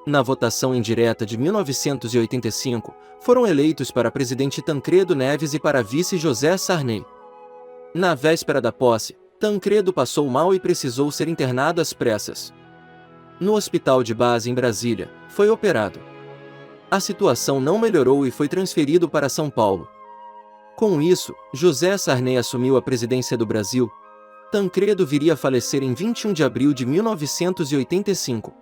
Na votação indireta de 1985, foram eleitos para presidente Tancredo Neves e para vice José Sarney. Na véspera da posse, Tancredo passou mal e precisou ser internado às pressas. No hospital de base em Brasília, foi operado. A situação não melhorou e foi transferido para São Paulo. Com isso, José Sarney assumiu a presidência do Brasil. Tancredo viria a falecer em 21 de abril de 1985.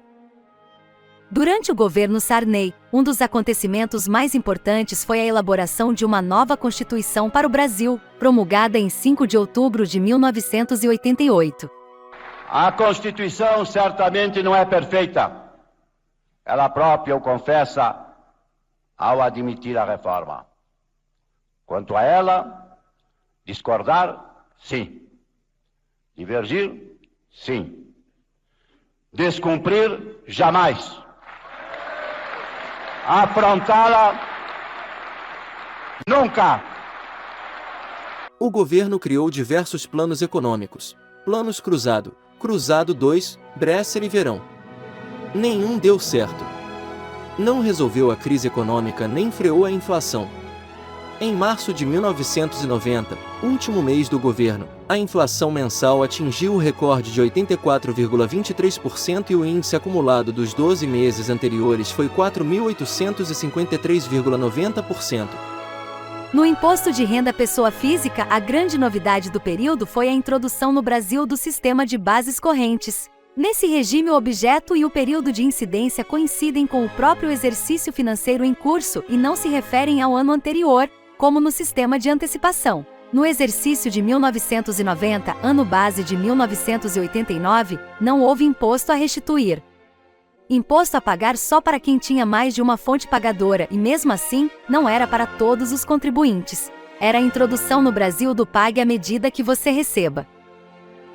Durante o governo Sarney, um dos acontecimentos mais importantes foi a elaboração de uma nova Constituição para o Brasil, promulgada em 5 de outubro de 1988. A Constituição certamente não é perfeita. Ela própria o confessa ao admitir a reforma. Quanto a ela, discordar, sim. Divergir, sim. Descumprir, jamais. Afrontá-la, nunca. O governo criou diversos planos econômicos. Planos Cruzado, Cruzado 2, Bresser e Verão. Nenhum deu certo. Não resolveu a crise econômica nem freou a inflação. Em março de 1990, último mês do governo, a inflação mensal atingiu o recorde de 84,23% e o índice acumulado dos 12 meses anteriores foi 4.853,90%. No imposto de renda pessoa física, a grande novidade do período foi a introdução no Brasil do sistema de bases correntes. Nesse regime, o objeto e o período de incidência coincidem com o próprio exercício financeiro em curso e não se referem ao ano anterior, como no sistema de antecipação. No exercício de 1990, ano base de 1989, não houve imposto a restituir. Imposto a pagar só para quem tinha mais de uma fonte pagadora e, mesmo assim, não era para todos os contribuintes. Era a introdução no Brasil do pague à medida que você receba.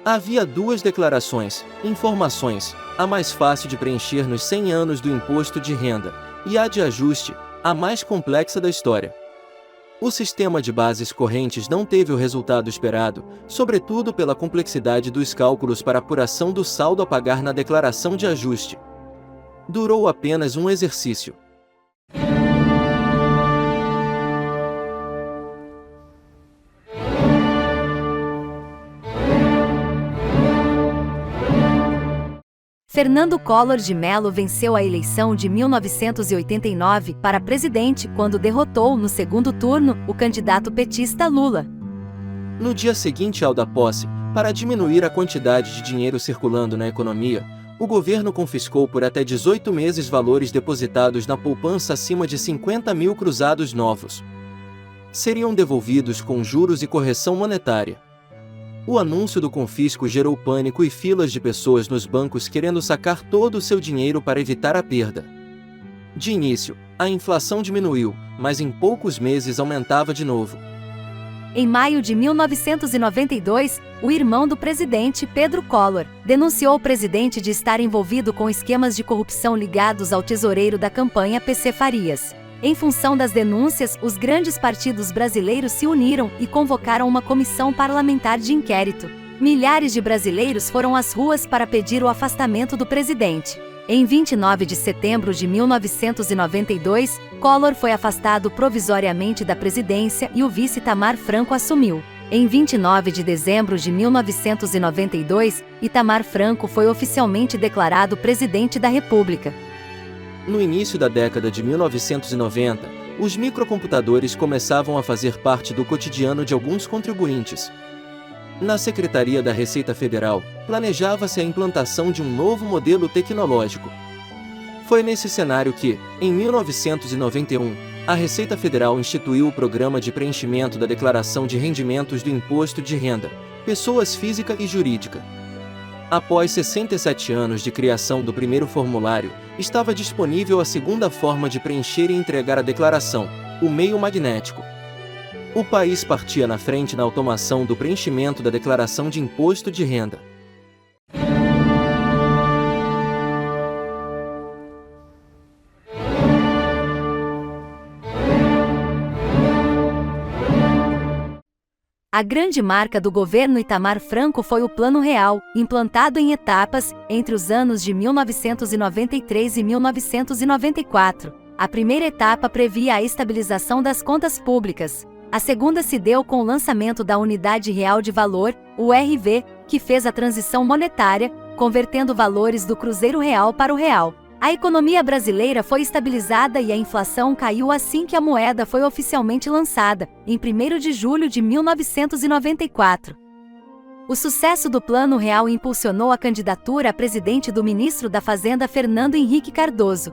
Havia duas declarações, informações, a mais fácil de preencher nos 100 anos do imposto de renda, e a de ajuste, a mais complexa da história. O sistema de bases correntes não teve o resultado esperado, sobretudo pela complexidade dos cálculos para apuração do saldo a pagar na declaração de ajuste. Durou apenas um exercício. Fernando Collor de Mello venceu a eleição de 1989 para presidente quando derrotou, no segundo turno, o candidato petista Lula. No dia seguinte ao da posse, para diminuir a quantidade de dinheiro circulando na economia, o governo confiscou por até 18 meses valores depositados na poupança acima de 50 mil cruzados novos. Seriam devolvidos com juros e correção monetária. O anúncio do confisco gerou pânico e filas de pessoas nos bancos querendo sacar todo o seu dinheiro para evitar a perda. De início, a inflação diminuiu, mas em poucos meses aumentava de novo. Em maio de 1992, o irmão do presidente, Pedro Collor, denunciou o presidente de estar envolvido com esquemas de corrupção ligados ao tesoureiro da campanha PC Farias. Em função das denúncias, os grandes partidos brasileiros se uniram e convocaram uma comissão parlamentar de inquérito. Milhares de brasileiros foram às ruas para pedir o afastamento do presidente. Em 29 de setembro de 1992, Collor foi afastado provisoriamente da presidência e o vice Itamar Franco assumiu. Em 29 de dezembro de 1992, Itamar Franco foi oficialmente declarado presidente da República. No início da década de 1990, os microcomputadores começavam a fazer parte do cotidiano de alguns contribuintes. Na Secretaria da Receita Federal, planejava-se a implantação de um novo modelo tecnológico. Foi nesse cenário que, em 1991, a Receita Federal instituiu o Programa de Preenchimento da Declaração de Rendimentos do Imposto de Renda, Pessoas Física e Jurídica. Após 67 anos de criação do primeiro formulário, estava disponível a segunda forma de preencher e entregar a declaração, o meio magnético. O país partia na frente na automação do preenchimento da declaração de imposto de renda. A A grande marca do governo Itamar Franco foi o Plano Real, implantado em etapas, entre os anos de 1993 e 1994. A primeira etapa previa a estabilização das contas públicas. A segunda se deu com o lançamento da Unidade Real de Valor, URV, que fez a transição monetária, convertendo valores do Cruzeiro Real para o real. A economia brasileira foi estabilizada e a inflação caiu assim que a moeda foi oficialmente lançada, em 1º de julho de 1994. O sucesso do Plano Real impulsionou a candidatura a presidente do ministro da Fazenda Fernando Henrique Cardoso.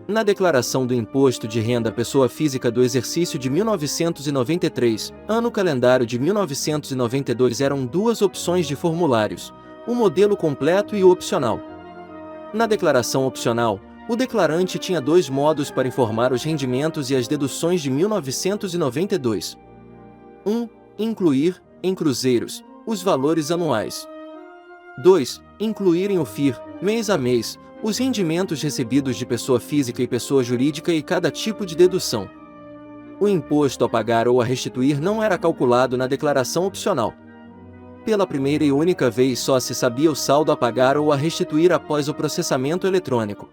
Na declaração do Imposto de Renda à Pessoa Física do exercício de 1993, ano calendário de 1992 eram duas opções de formulários, o modelo completo e o opcional. Na declaração opcional, o declarante tinha dois modos para informar os rendimentos e as deduções de 1992. 1. Incluir, em cruzeiros, os valores anuais. 2. Incluir em UFIR, mês a mês, os rendimentos recebidos de pessoa física e pessoa jurídica e cada tipo de dedução. O imposto a pagar ou a restituir não era calculado na declaração opcional. Pela primeira e única vez só se sabia o saldo a pagar ou a restituir após o processamento eletrônico.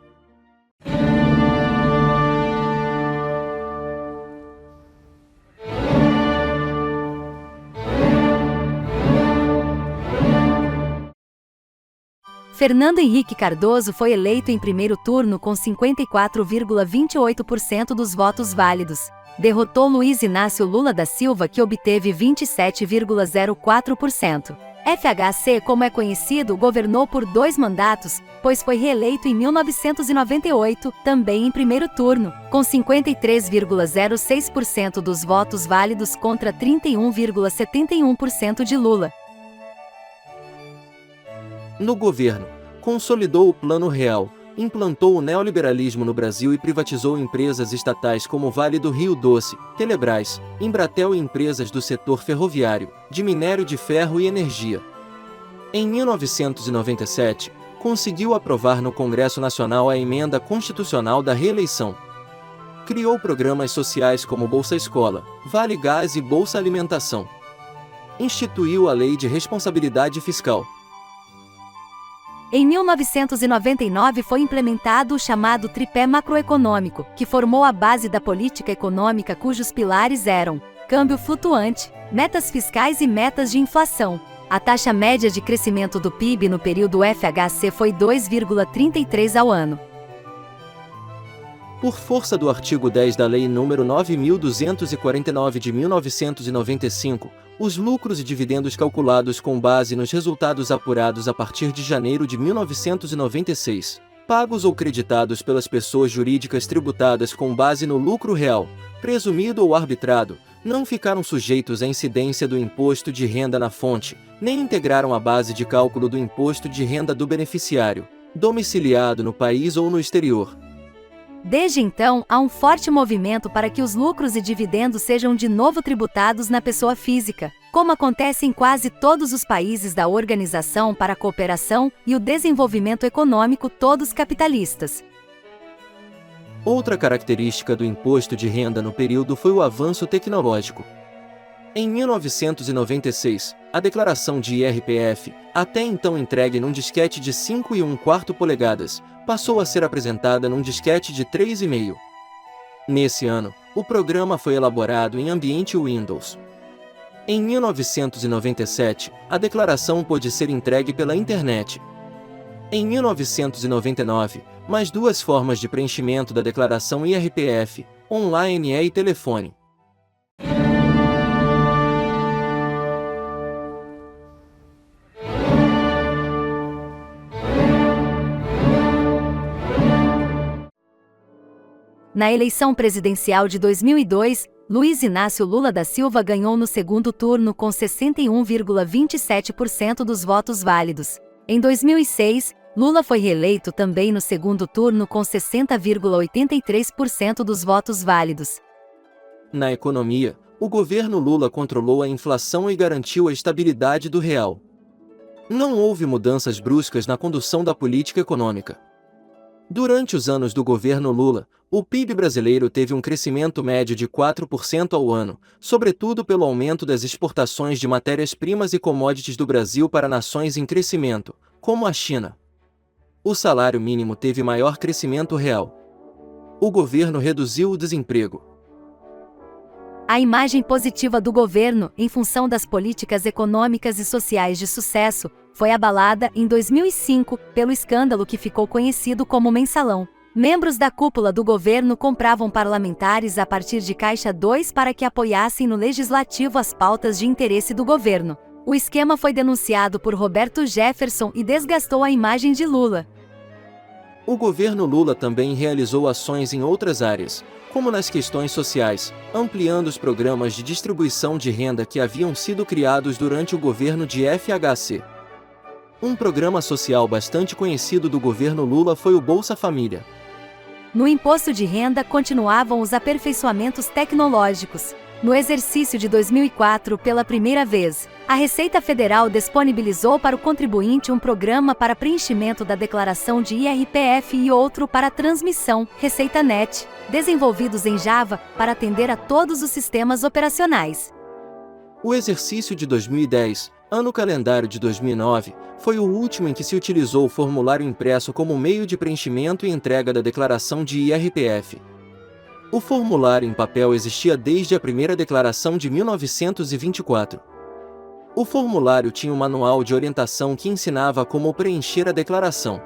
Fernando Henrique Cardoso foi eleito em primeiro turno com 54,28% dos votos válidos. Derrotou Luiz Inácio Lula da Silva, que obteve 27,04%. FHC, como é conhecido, governou por 2 mandatos, pois foi reeleito em 1998, também em primeiro turno, com 53,06% dos votos válidos contra 31,71% de Lula. No governo, consolidou o Plano Real, implantou o neoliberalismo no Brasil e privatizou empresas estatais como Vale do Rio Doce, Telebrás, Embratel e empresas do setor ferroviário, de minério de ferro e energia. Em 1997, conseguiu aprovar no Congresso Nacional a emenda constitucional da reeleição. Criou programas sociais como Bolsa Escola, Vale Gás e Bolsa Alimentação. Instituiu a Lei de Responsabilidade Fiscal. Em 1999 foi implementado o chamado tripé macroeconômico, que formou a base da política econômica cujos pilares eram câmbio flutuante, metas fiscais e metas de inflação. A taxa média de crescimento do PIB no período FHC foi 2,33 ao ano. Por força do artigo 10 da Lei nº 9.249 de 1995, os lucros e dividendos calculados com base nos resultados apurados a partir de janeiro de 1996, pagos ou creditados pelas pessoas jurídicas tributadas com base no lucro real, presumido ou arbitrado, não ficaram sujeitos à incidência do imposto de renda na fonte, nem integraram a base de cálculo do imposto de renda do beneficiário, domiciliado no país ou no exterior. Desde então, há um forte movimento para que os lucros e dividendos sejam de novo tributados na pessoa física, como acontece em quase todos os países da Organização para a Cooperação e o Desenvolvimento Econômico, todos capitalistas. Outra característica do imposto de renda no período foi o avanço tecnológico. Em 1996, a declaração de IRPF, até então entregue num disquete de 5 1/4 polegadas, passou a ser apresentada num disquete de 3,5. Nesse ano, o programa foi elaborado em ambiente Windows. Em 1997, a declaração pôde ser entregue pela internet. Em 1999, mais 2 formas de preenchimento da declaração IRPF, online e telefone. Na eleição presidencial de 2002, Luiz Inácio Lula da Silva ganhou no segundo turno com 61,27% dos votos válidos. Em 2006, Lula foi reeleito também no segundo turno com 60,83% dos votos válidos. Na economia, o governo Lula controlou a inflação e garantiu a estabilidade do real. Não houve mudanças bruscas na condução da política econômica. Durante os anos do governo Lula, o PIB brasileiro teve um crescimento médio de 4% ao ano, sobretudo pelo aumento das exportações de matérias-primas e commodities do Brasil para nações em crescimento, como a China. O salário mínimo teve maior crescimento real. O governo reduziu o desemprego. A imagem positiva do governo, em função das políticas econômicas e sociais de sucesso, foi abalada em 2005 pelo escândalo que ficou conhecido como Mensalão. Membros da cúpula do governo compravam parlamentares a partir de Caixa 2 para que apoiassem no legislativo as pautas de interesse do governo. O esquema foi denunciado por Roberto Jefferson e desgastou a imagem de Lula. O governo Lula também realizou ações em outras áreas, como nas questões sociais, ampliando os programas de distribuição de renda que haviam sido criados durante o governo de FHC. Um programa social bastante conhecido do governo Lula foi o Bolsa Família. No imposto de renda continuavam os aperfeiçoamentos tecnológicos. No exercício de 2004, pela primeira vez, a Receita Federal disponibilizou para o contribuinte um programa para preenchimento da declaração de IRPF e outro para transmissão, ReceitaNet, desenvolvidos em Java para atender a todos os sistemas operacionais. O exercício de 2010, ano calendário de 2009, foi o último em que se utilizou o formulário impresso como meio de preenchimento e entrega da declaração de IRPF. O formulário em papel existia desde a primeira declaração de 1924. O formulário tinha um manual de orientação que ensinava como preencher a declaração.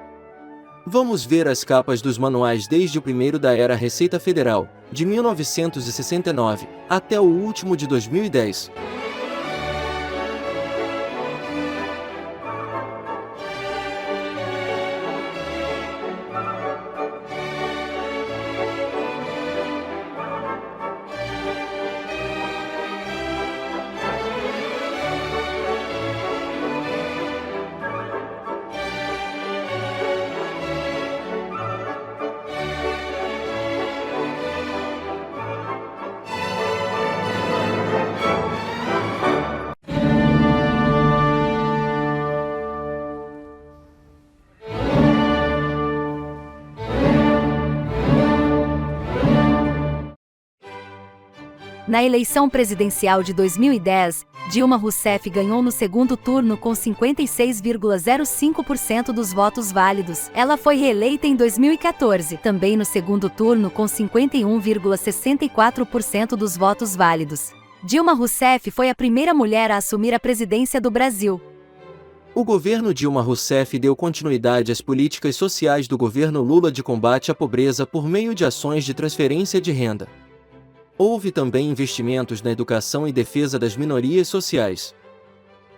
Vamos ver as capas dos manuais desde o primeiro da era Receita Federal, de 1969, até o último de 2010. Na eleição presidencial de 2010, Dilma Rousseff ganhou no segundo turno com 56,05% dos votos válidos. Ela foi reeleita em 2014, também no segundo turno com 51,64% dos votos válidos. Dilma Rousseff foi a primeira mulher a assumir a presidência do Brasil. O governo Dilma Rousseff deu continuidade às políticas sociais do governo Lula de combate à pobreza por meio de ações de transferência de renda. Houve também investimentos na educação e defesa das minorias sociais.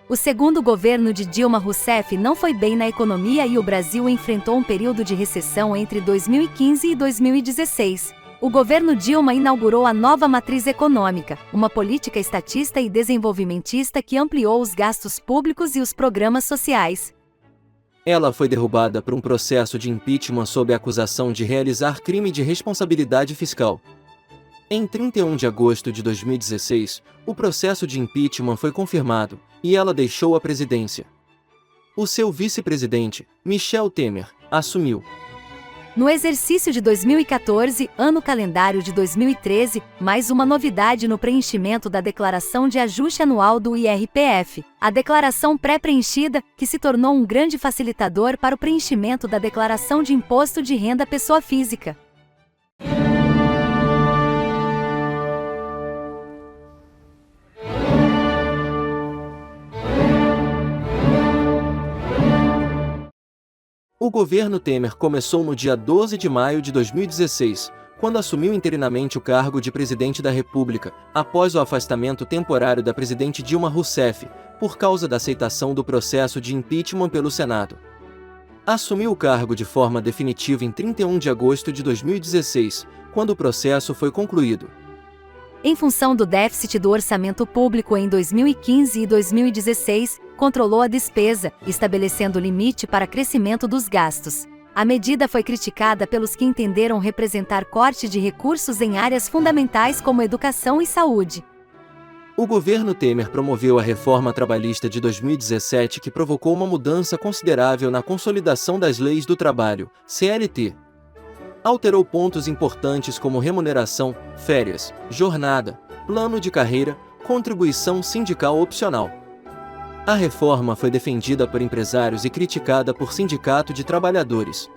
O segundo governo de Dilma Rousseff não foi bem na economia e o Brasil enfrentou um período de recessão entre 2015 e 2016. O governo Dilma inaugurou a nova matriz econômica, uma política estatista e desenvolvimentista que ampliou os gastos públicos e os programas sociais. Ela foi derrubada por um processo de impeachment sob a acusação de realizar crime de responsabilidade fiscal. Em 31 de agosto de 2016, o processo de impeachment foi confirmado, e ela deixou a presidência. O seu vice-presidente, Michel Temer, assumiu. No exercício de 2014, ano calendário de 2013, mais uma novidade no preenchimento da declaração de ajuste anual do IRPF, a declaração pré-preenchida, que se tornou um grande facilitador para o preenchimento da declaração de imposto de renda pessoa física. O governo Temer começou no dia 12 de maio de 2016, quando assumiu interinamente o cargo de presidente da República, após o afastamento temporário da presidente Dilma Rousseff, por causa da aceitação do processo de impeachment pelo Senado. Assumiu o cargo de forma definitiva em 31 de agosto de 2016, quando o processo foi concluído. Em função do déficit do orçamento público em 2015 e 2016, controlou a despesa, estabelecendo limite para crescimento dos gastos. A medida foi criticada pelos que entenderam representar corte de recursos em áreas fundamentais como educação e saúde. O governo Temer promoveu a reforma trabalhista de 2017 que provocou uma mudança considerável na consolidação das leis do trabalho, CLT, Alterou pontos importantes como remuneração, férias, jornada, plano de carreira, contribuição sindical opcional. A reforma foi defendida por empresários e criticada por sindicato de trabalhadores.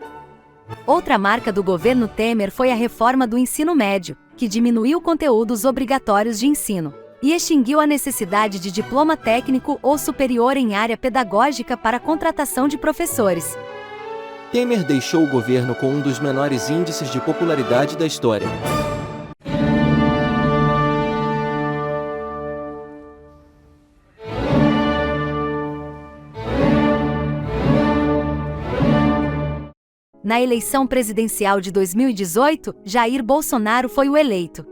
Outra marca do governo Temer foi a reforma do ensino médio, que diminuiu conteúdos obrigatórios de ensino e extinguiu a necessidade de diploma técnico ou superior em área pedagógica para a contratação de professores. Temer deixou o governo com um dos menores índices de popularidade da história. Na eleição presidencial de 2018, Jair Bolsonaro foi o eleito.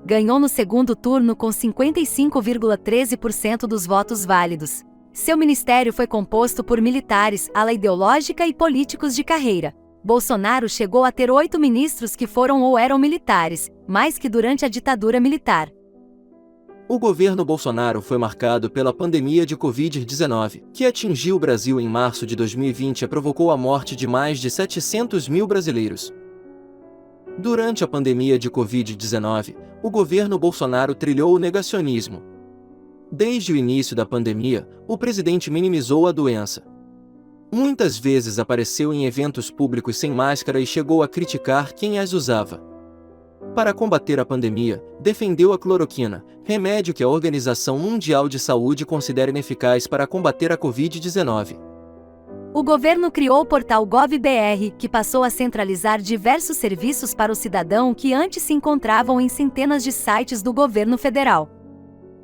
Ganhou no segundo turno com 55,13% dos votos válidos. Seu ministério foi composto por militares, ala ideológica e políticos de carreira. Bolsonaro chegou a ter 8 ministros que foram ou eram militares, mais que durante a ditadura militar. O governo Bolsonaro foi marcado pela pandemia de Covid-19, que atingiu o Brasil em março de 2020 e provocou a morte de mais de 700 mil brasileiros. Durante a pandemia de Covid-19, o governo Bolsonaro trilhou o negacionismo. Desde o início da pandemia, o presidente minimizou a doença. Muitas vezes apareceu em eventos públicos sem máscara e chegou a criticar quem as usava. Para combater a pandemia, defendeu a cloroquina, remédio que a Organização Mundial de Saúde considera ineficaz para combater a Covid-19. O governo criou o portal Gov.br, que passou a centralizar diversos serviços para o cidadão que antes se encontravam em centenas de sites do governo federal.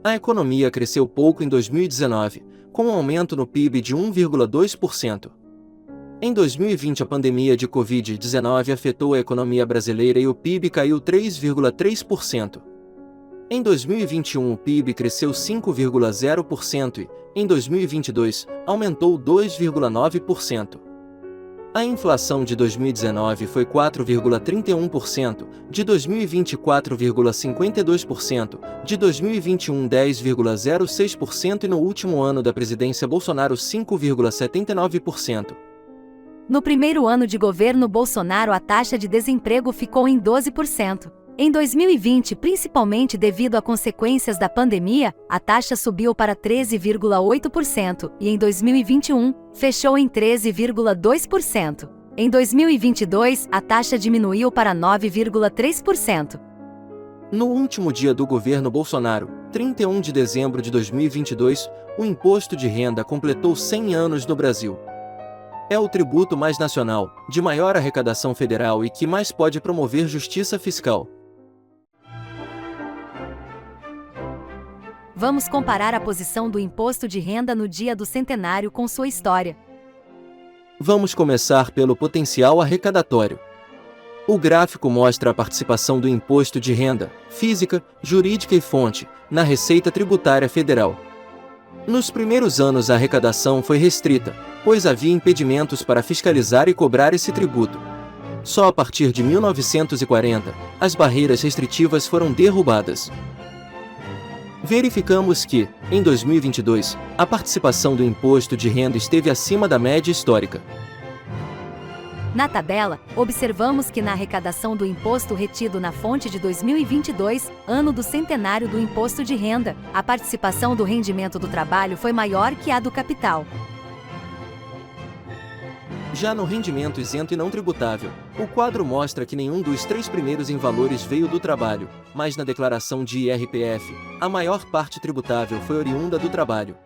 A economia cresceu pouco em 2019, com um aumento no PIB de 1,2%. Em 2020, a pandemia de Covid-19 afetou a economia brasileira e o PIB caiu 3,3%. Em 2021, o PIB cresceu 5,0% e, em 2022, aumentou 2,9%. A inflação de 2019 foi 4,31%, de 2020 4,52%, de 2021 10,06% e no último ano da presidência Bolsonaro 5,79%. No primeiro ano de governo Bolsonaro, a taxa de desemprego ficou em 12%. Em 2020, principalmente devido a consequências da pandemia, a taxa subiu para 13,8% e em 2021, fechou em 13,2%. Em 2022, a taxa diminuiu para 9,3%. No último dia do governo Bolsonaro, 31 de dezembro de 2022, o imposto de renda completou 100 anos no Brasil. É o tributo mais nacional, de maior arrecadação federal e que mais pode promover justiça fiscal. Vamos comparar a posição do imposto de renda no dia do centenário com sua história. Vamos começar pelo potencial arrecadatório. O gráfico mostra a participação do imposto de renda, física, jurídica e fonte, na Receita Tributária Federal. Nos primeiros anos a arrecadação foi restrita, pois havia impedimentos para fiscalizar e cobrar esse tributo. Só a partir de 1940, as barreiras restritivas foram derrubadas. Verificamos que, em 2022, a participação do imposto de renda esteve acima da média histórica. Na tabela, observamos que na arrecadação do imposto retido na fonte de 2022, ano do centenário do imposto de renda, a participação do rendimento do trabalho foi maior que a do capital. Já no rendimento isento e não tributável, o quadro mostra que nenhum dos 3 primeiros em valores veio do trabalho, mas na declaração de IRPF, a maior parte tributável foi oriunda do trabalho.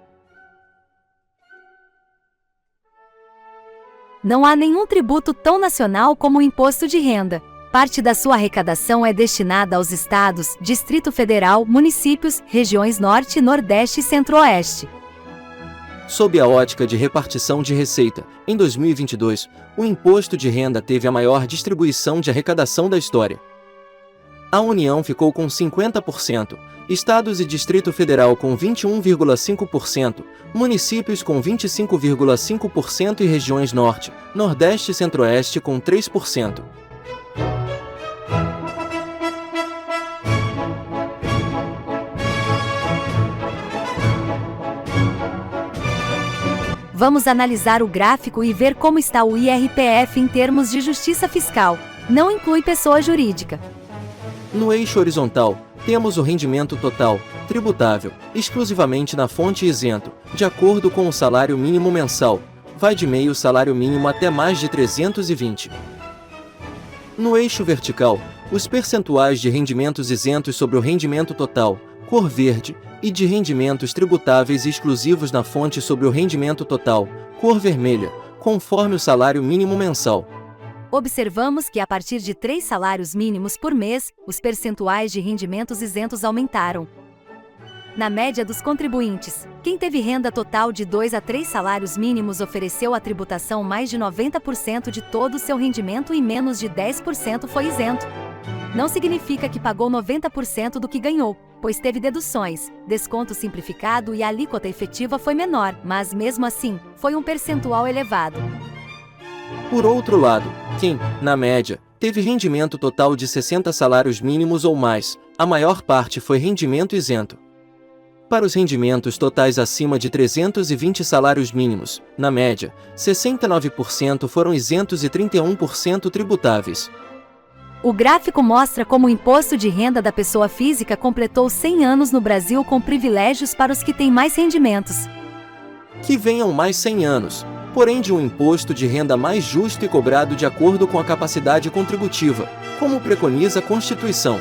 Não há nenhum tributo tão nacional como o imposto de renda. Parte da sua arrecadação é destinada aos estados, Distrito Federal, municípios, regiões Norte, Nordeste e Centro-Oeste. Sob a ótica de repartição de receita, em 2022, o imposto de renda teve a maior distribuição de arrecadação da história. A União ficou com 50%, estados e Distrito Federal com 21,5%, municípios com 25,5% e regiões Norte, Nordeste e Centro-Oeste com 3%. Vamos analisar o gráfico e ver como está o IRPF em termos de justiça fiscal. Não inclui pessoa jurídica. No eixo horizontal, temos o rendimento total, tributável, exclusivamente na fonte isento, de acordo com o salário mínimo mensal, vai de meio salário mínimo até mais de 320. No eixo vertical, os percentuais de rendimentos isentos sobre o rendimento total, cor verde, e de rendimentos tributáveis exclusivos na fonte sobre o rendimento total, cor vermelha, conforme o salário mínimo mensal. Observamos que a partir de 3 salários mínimos por mês, os percentuais de rendimentos isentos aumentaram. Na média dos contribuintes, quem teve renda total de 2 a 3 salários mínimos ofereceu à tributação mais de 90% de todo o seu rendimento e menos de 10% foi isento. Não significa que pagou 90% do que ganhou, pois teve deduções, desconto simplificado e a alíquota efetiva foi menor, mas mesmo assim, foi um percentual elevado. Por outro lado, quem, na média, teve rendimento total de 60 salários mínimos ou mais, a maior parte foi rendimento isento. Para os rendimentos totais acima de 320 salários mínimos, na média, 69% foram isentos e 31% tributáveis. O gráfico mostra como o imposto de renda da pessoa física completou 100 anos no Brasil com privilégios para os que têm mais rendimentos. Que venham mais 100 anos, porém de um imposto de renda mais justo e cobrado de acordo com a capacidade contributiva, como preconiza a Constituição.